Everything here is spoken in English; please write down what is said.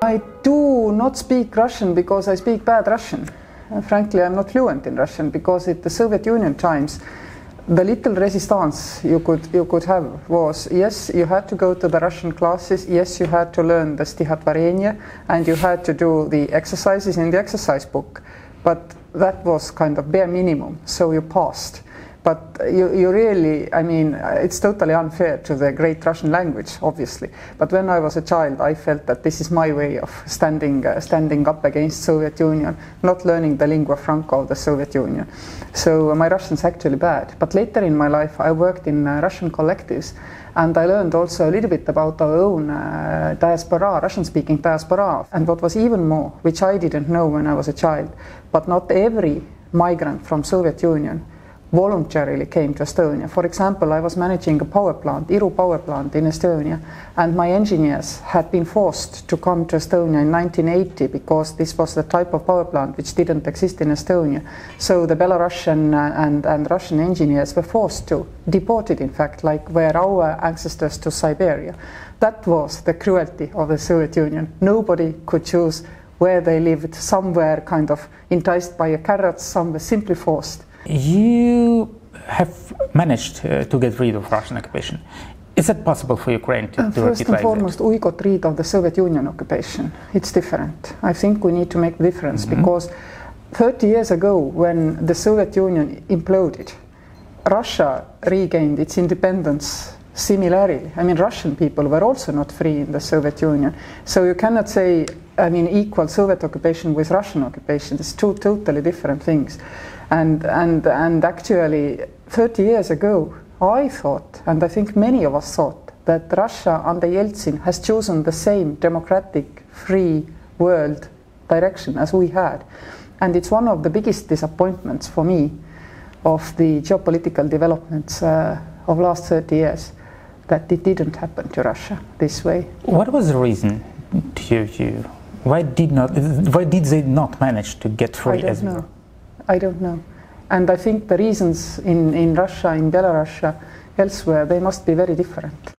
I do not speak Russian because I speak bad Russian. Frankly, I'm not fluent in Russian because in the Soviet Union times, the little resistance you could have was, yes, you had to go to the Russian classes, yes, you had to learn the stihotvorение, and you had to do the exercises in the exercise book, but that was kind of bare minimum, so you passed. But you really, I mean, it's totally unfair to the great Russian language, obviously. But when I was a child, I felt that this is my way of standing up against Soviet Union, not learning the lingua franca of the Soviet Union. So my Russian's actually bad. But later in my life, I worked in Russian collectives, and I learned also a little bit about our own diaspora, Russian-speaking diaspora. And what was even more, which I didn't know when I was a child, but not every migrant from Soviet Union voluntarily came to Estonia. For example, I was managing a power plant, Iru power plant in Estonia, and my engineers had been forced to come to Estonia in 1980 because this was the type of power plant which didn't exist in Estonia. So the Belarusian and Russian engineers were forced to, deported in fact, like were our ancestors to Siberia. That was the cruelty of the Soviet Union. Nobody could choose where they lived. Some were kind of enticed by a carrot, some were simply forced. You have managed to get rid of Russian occupation. Is it possible for Ukraine to do First and foremost, we got rid of the Soviet Union occupation. It's different. I think we need to make the difference because 30 years ago, when the Soviet Union imploded, Russia regained its independence similarly. I mean, Russian people were also not free in the Soviet Union. So you cannot say, I mean, equal Soviet occupation with Russian occupation. It's two totally different things. And actually, 30 years ago, I thought, and I think many of us thought, that Russia under Yeltsin has chosen the same democratic, free world direction as we had. And it's one of the biggest disappointments for me of the geopolitical developments of last 30 years, that it didn't happen to Russia this way. What was the reason to you? Why did they not manage to get free? I don't know. And I think the reasons in Russia, in Belarus, elsewhere, they must be very different.